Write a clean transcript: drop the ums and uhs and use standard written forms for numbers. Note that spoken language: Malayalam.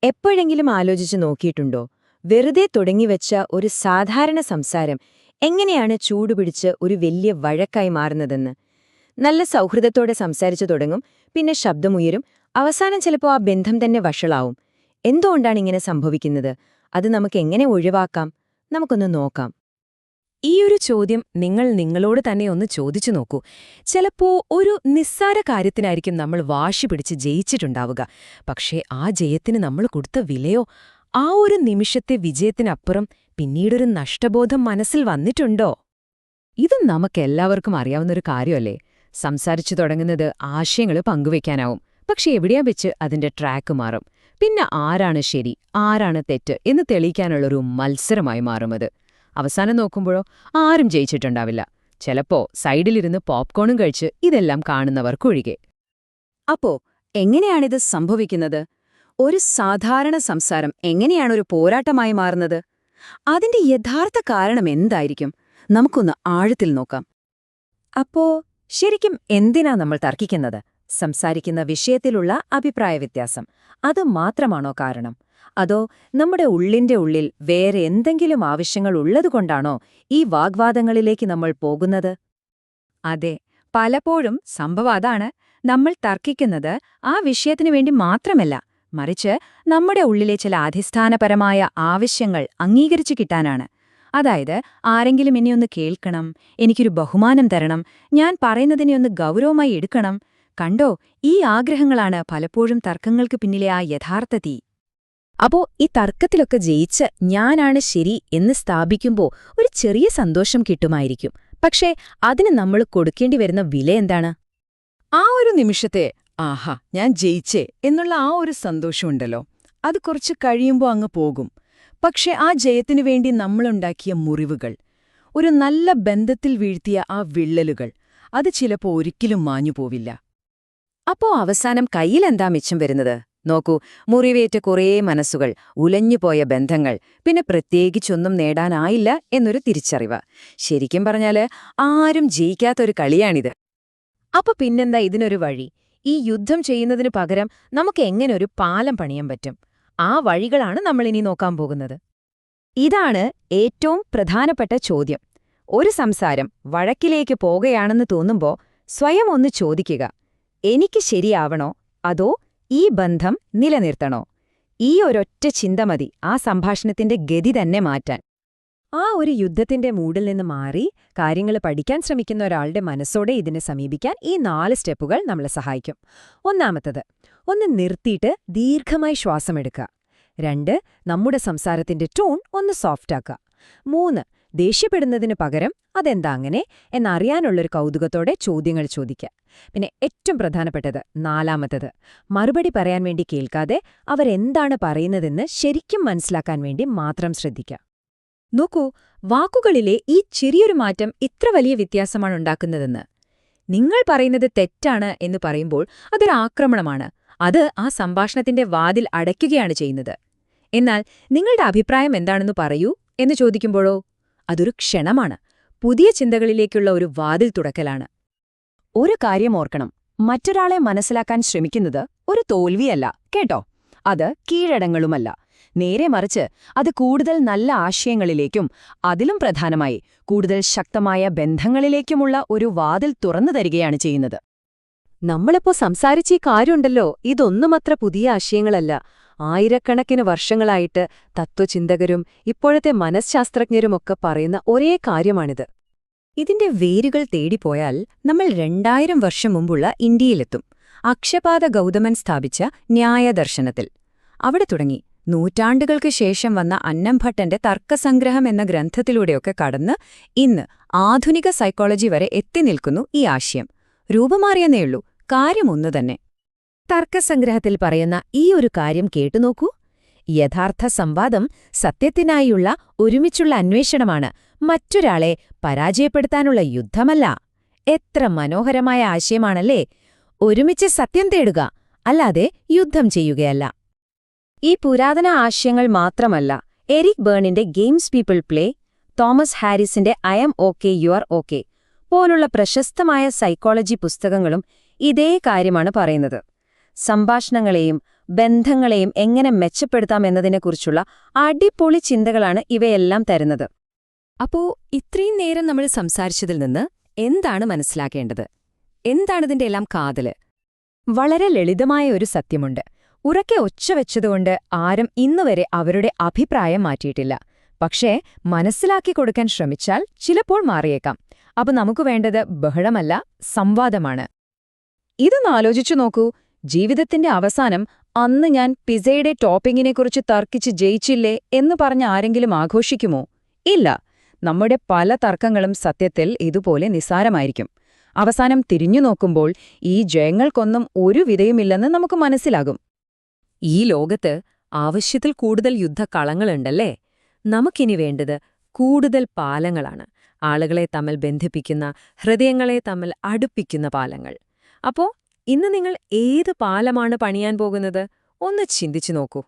എപ്പോഴെങ്കിലും ആലോചിച്ചു നോക്കിയിട്ടുണ്ടോ വെറുതെ തുടങ്ങിവെച്ച ഒരു സാധാരണ സംസാരം എങ്ങനെയാണ് ചൂടുപിടിച്ച് ഒരു വലിയ വഴക്കായി മാറുന്നതെന്ന്? നല്ല സൗഹൃദത്തോടെ സംസാരിച്ചു തുടങ്ങും, പിന്നെ ശബ്ദമുയരും, അവസാനം ചിലപ്പോൾ ആ ബന്ധം തന്നെ വഷളാവും. എന്തുകൊണ്ടാണ് ഇങ്ങനെ സംഭവിക്കുന്നത്? അത് നമുക്ക് എങ്ങനെ ഒഴിവാക്കാം? നമുക്കൊന്ന് നോക്കാം. ഈയൊരു ചോദ്യം നിങ്ങൾ നിങ്ങളോട് തന്നെ ഒന്ന് ചോദിച്ചു നോക്കൂ. ചിലപ്പോ ഒരു നിസ്സാര കാര്യത്തിനായിരിക്കും നമ്മൾ വാശി പിടിച്ച് ജയിച്ചിട്ടുണ്ടാവുക. പക്ഷേ ആ ജയത്തിന് നമ്മൾ കൊടുത്ത വിലയോ, ആ ഒരു നിമിഷത്തെ വിജയത്തിനപ്പുറം പിന്നീടൊരു നഷ്ടബോധം മനസ്സിൽ വന്നിട്ടുണ്ടോ? ഇത് നമുക്കെല്ലാവർക്കും അറിയാവുന്നൊരു കാര്യമല്ലേ? സംസാരിച്ചു തുടങ്ങുന്നത് ആശയങ്ങൾ പങ്കുവയ്ക്കാനാവും, പക്ഷെ എവിടെയാ വെച്ച് അതിന്റെ ട്രാക്ക് മാറും. പിന്നെ ആരാണ് ശരി, ആരാണ് തെറ്റ് എന്ന് തെളിയിക്കാനുള്ളൊരു മത്സരമായി മാറുമത്. അവസാനം നോക്കുമ്പോഴോ ആരും ജയിച്ചിട്ടുണ്ടാവില്ല. ചിലപ്പോ സൈഡിലിരുന്ന് പോപ്കോണും കഴിച്ച് ഇതെല്ലാം കാണുന്നവർക്കൊഴികെ. അപ്പോ എങ്ങനെയാണിത് സംഭവിക്കുന്നത്? ഒരു സാധാരണ സംസാരം എങ്ങനെയാണൊരു പോരാട്ടമായി മാറുന്നത്? അതിന്റെ യഥാർത്ഥ കാരണം എന്തായിരിക്കും? നമുക്കൊന്ന് ആഴത്തിൽ നോക്കാം. അപ്പോ ശരിക്കും എന്തിനാ നമ്മൾ തർക്കിക്കുന്നത്? സംസാരിക്കുന്ന വിഷയത്തിലുള്ള അഭിപ്രായ വ്യത്യാസം അത് മാത്രമാണോ കാരണം? അതോ നമ്മുടെ ഉള്ളിന്റെ ഉള്ളിൽ വേറെ എന്തെങ്കിലും ആവശ്യങ്ങൾ ഉള്ളതുകൊണ്ടാണോ ഈ വാഗ്വാദങ്ങളിലേക്ക് നമ്മൾ പോകുന്നത്? അതെ, പലപ്പോഴും സംഭവം അതാണ്. നമ്മൾ തർക്കിക്കുന്നത് ആ വിഷയത്തിനു വേണ്ടി മാത്രമല്ല, മറിച്ച് നമ്മുടെ ഉള്ളിലെ ചില അധിഷ്ഠാനപരമായ ആവശ്യങ്ങൾ അംഗീകരിച്ചു കിട്ടാനാണ്. അതായത്, ആരെങ്കിലും എന്നെ ഒന്ന് കേൾക്കണം, എനിക്കൊരു ബഹുമാനം തരണം, ഞാൻ പറയുന്നതിനെ ഒന്ന് ഗൗരവമായി എടുക്കണം. കണ്ടോ, ഈ ആഗ്രഹങ്ങളാണ് പലപ്പോഴും തർക്കങ്ങൾക്ക് പിന്നിലെ ആ യഥാർത്ഥ തീ. അപ്പോ ഈ തർക്കത്തിലൊക്കെ ജയിച്ച് ഞാനാണ് ശരി എന്ന് സ്ഥാപിക്കുമ്പോൾ ഒരു ചെറിയ സന്തോഷം കിട്ടുമായിരിക്കും. പക്ഷേ അതിന് നമ്മൾ കൊടുക്കേണ്ടി വരുന്ന വില എന്താണ്? ആ ഒരു നിമിഷത്തെ ആഹാ ഞാൻ ജയിച്ചേ എന്നുള്ള ആ ഒരു സന്തോഷമുണ്ടല്ലോ, അത് കുറച്ച് കഴിയുമ്പോൾ അങ്ങ് പോകും. പക്ഷെ ആ ജയത്തിനു വേണ്ടി നമ്മളുണ്ടാക്കിയ മുറിവുകൾ, ഒരു നല്ല ബന്ധത്തിൽ വീഴ്ത്തിയ ആ വിള്ളലുകൾ, അത് ചിലപ്പോൾ ഒരിക്കലും മാഞ്ഞുപോവില്ല. അപ്പോ അവസാനം കയ്യിലെന്താ മിച്ചം വരുന്നത്? നോക്കൂ, മുറിവേറ്റ കുറേ മനസ്സുകൾ, ഉലഞ്ഞുപോയ ബന്ധങ്ങൾ, പിന്നെ പ്രത്യേകിച്ചൊന്നും നേടാനായില്ല എന്നൊരു തിരിച്ചറിവ്. ശരിക്കും പറഞ്ഞാല് ആരും ജയിക്കാത്തൊരു കളിയാണിത്. അപ്പൊ പിന്നെന്താ ഇതിനൊരു വഴി? ഈ യുദ്ധം ചെയ്യുന്നതിനു പകരം നമുക്ക് എങ്ങനെ ഒരു പാലം പണിയാൻ പറ്റും? ആ വഴികളാണ് നമ്മളിനി നോക്കാൻ പോകുന്നത്. ഇതാണ് ഏറ്റവും പ്രധാനപ്പെട്ട ചോദ്യം. ഒരു സംസാരം വഴക്കിലേക്ക് പോകുകയാണെന്ന് തോന്നുമ്പോ സ്വയം ഒന്ന് ചോദിക്കുക, എനിക്ക് ശരിയാവണോ അതോ ഈ ബന്ധം നിലനിർത്തണോ? ഈ ഒരൊറ്റ ചിന്ത മതി ആ സംഭാഷണത്തിന്റെ ഗതി തന്നെ മാറ്റാൻ. ആ ഒരു യുദ്ധത്തിന്റെ മൂഡിൽ നിന്ന് മാറി കാര്യങ്ങൾ പഠിക്കാൻ ശ്രമിക്കുന്ന ഒരാളുടെ മനസ്സോടെ ഇതിനെ സമീപിക്കാൻ ഈ 4 സ്റ്റെപ്പുകൾ നമ്മളെ സഹായിക്കും. ഒന്നാമത്തത്, ഒന്ന് നിർത്തിയിട്ട് ദീർഘമായി ശ്വാസമെടുക്കുക. 2, നമ്മുടെ സംസാരത്തിന്റെ ടോൺ ഒന്ന് സോഫ്റ്റാക്കുക. 3, ദേഷ്യപ്പെടുന്നതിനു പകരം അതെന്താ അങ്ങനെ എന്നറിയാനുള്ളൊരു കൗതുകത്തോടെ ചോദ്യങ്ങൾ ചോദിക്കുക. പിന്നെ ഏറ്റവും പ്രധാനപ്പെട്ടത്, 4ാമത്തത്, മറുപടി പറയാൻ വേണ്ടി കേൾക്കാതെ അവരെന്താണ് പറയുന്നതെന്ന് ശരിക്കും മനസ്സിലാക്കാൻ വേണ്ടി മാത്രം ശ്രദ്ധിക്കുക. നോക്കൂ, വാക്കുകളിലെ ഈ ചെറിയൊരു മാറ്റം ഇത്ര വലിയ വ്യത്യാസമാണ് ഉണ്ടാക്കുന്നതെന്ന്. നിങ്ങൾ പറയുന്നത് തെറ്റാണ് എന്ന് പറയുമ്പോൾ അതൊരു ആക്രമണമാണ്. അത് ആ സംഭാഷണത്തിന്റെ വാതിൽ അടയ്ക്കുകയാണ് ചെയ്യുന്നത്. എന്നാൽ നിങ്ങളുടെ അഭിപ്രായം എന്താണെന്ന് പറയൂ എന്ന് ചോദിക്കുമ്പോഴോ അതൊരു ക്ഷണമാണ്, പുതിയ ചിന്തകളിലേക്കുള്ള ഒരു വാതിൽ തുറക്കലാണ്. ഒരു കാര്യം ഓർക്കണം, മറ്റൊരാളെ മനസ്സിലാക്കാൻ ശ്രമിക്കുന്നത് ഒരു തോൽവിയല്ല കേട്ടോ. അത് കീഴടങ്ങളുമല്ല. നേരെ മറിച്ച് അത് കൂടുതൽ നല്ല ആശയങ്ങളിലേക്കും അതിലും പ്രധാനമായി കൂടുതൽ ശക്തമായ ബന്ധങ്ങളിലേക്കുമുള്ള ഒരു വാതിൽ തുറന്നു തരികയാണ് ചെയ്യുന്നത്. നമ്മളിപ്പോ സംസാരിച്ച ഈ കാര്യമുണ്ടല്ലോ, ഇതൊന്നുമത്ര പുതിയ ആശയങ്ങളല്ല. ആയിരക്കണക്കിന് വർഷങ്ങളായിട്ട് തത്വചിന്തകരും ഇപ്പോഴത്തെ മനഃശാസ്ത്രജ്ഞരുമൊക്കെ പറയുന്ന ഒരേ കാര്യമാണിത്. ഇതിന്റെ വേരുകൾ തേടിപ്പോയാൽ നമ്മൾ 2000 വർഷം മുമ്പുള്ള ഇന്ത്യയിലെത്തും. അക്ഷപാദ ഗൗതമൻ സ്ഥാപിച്ച ന്യായദർശനത്തിൽ. അവിടെ തുടങ്ങി നൂറ്റാണ്ടുകൾക്ക് ശേഷം വന്ന അന്നംഭട്ടന്റെ തർക്കസംഗ്രഹം എന്ന ഗ്രന്ഥത്തിലൂടെയൊക്കെ കടന്ന് ഇന്ന് ആധുനിക സൈക്കോളജി വരെ എത്തി നിൽക്കുന്നു ഈ ആശയം. രൂപമാറിയെന്നേയുള്ളൂ, കാര്യം ഒന്നുതന്നെ. തർക്കസംഗ്രഹത്തിൽ പറയുന്ന ഈ ഒരു കാര്യം കേട്ടുനോക്കൂ. യഥാർത്ഥ സംവാദം സത്യത്തിനായുള്ള ഒരുമിച്ചുള്ള അന്വേഷണമാണ്, മറ്റൊരാളെ പരാജയപ്പെടുത്താനുള്ള യുദ്ധമല്ല. എത്ര മനോഹരമായ ആശയമാണല്ലേ? ഒരുമിച്ച് സത്യം തേടുക, അല്ലാതെ യുദ്ധം ചെയ്യുകയല്ല. ഈ പുരാതന ആശയങ്ങൾ മാത്രമല്ല, എരിക് ബേണിന്റെ ഗെയിംസ് പീപ്പിൾ പ്ലേ, തോമസ് ഹാരിസിന്റെ I am okay you are okay പോലുള്ള പ്രശസ്തമായ സൈക്കോളജി പുസ്തകങ്ങളും ഇതേ കാര്യമാണ് പറയുന്നത്. സംഭാഷണങ്ങളെയും ബന്ധങ്ങളെയും എങ്ങനെ മെച്ചപ്പെടുത്താം എന്നതിനെക്കുറിച്ചുള്ള അടിപൊളി ചിന്തകളാണ് ഇവയെല്ലാം തരുന്നത്. അപ്പോ ഇത്രയും നേരം നമ്മൾ സംസാരിച്ചതിൽ നിന്ന് എന്താണ് മനസ്സിലാക്കേണ്ടത്? എന്താണിതിന്റെ എല്ലാം കാതല്? വളരെ ലളിതമായ ഒരു സത്യമുണ്ട്. ഉറക്കെ ഒച്ച വെച്ചതുകൊണ്ട് ആരും ഇന്നുവരെ അവരുടെ അഭിപ്രായം മാറ്റിയിട്ടില്ല. പക്ഷേ മനസ്സിലാക്കി കൊടുക്കാൻ ശ്രമിച്ചാൽ ചിലപ്പോൾ മാറിയേക്കാം. അപ്പൊ നമുക്ക് വേണ്ടത് ബഹളമല്ല, സംവാദമാണ്. ഇതൊന്നാലോചിച്ചു നോക്കൂ. ജീവിതത്തിന്റെ അവസാനം അന്ന് ഞാൻ പിസയുടെ ടോപ്പിങ്ങിനെക്കുറിച്ച് തർക്കിച്ച് ജയിച്ചില്ലേ എന്ന് പറഞ്ഞ ആരെങ്കിലും ആഘോഷിക്കുമോ? ഇല്ല. നമ്മുടെ പല തർക്കങ്ങളും സത്യത്തിൽ ഇതുപോലെ നിസ്സാരമായിരിക്കും. അവസാനം തിരിഞ്ഞു നോക്കുമ്പോൾ ഈ ജയങ്ങൾക്കൊന്നും ഒരു വിധയുമില്ലെന്ന് നമുക്ക് മനസ്സിലാകും. ഈ ലോകത്ത് ആവശ്യത്തിൽ കൂടുതൽ യുദ്ധക്കളങ്ങളുണ്ടല്ലേ? നമുക്കിനി വേണ്ടത് കൂടുതൽ പാലങ്ങളാണ്. ആളുകളെ തമ്മിൽ ബന്ധിപ്പിക്കുന്ന, ഹൃദയങ്ങളെ തമ്മിൽ അടുപ്പിക്കുന്ന പാലങ്ങൾ. അപ്പോ ഇന്ന് നിങ്ങൾ ഏത് പാലമാണ് പണിയാൻ പോകുന്നത്? ഒന്ന് ചിന്തിച്ചു നോക്കൂ.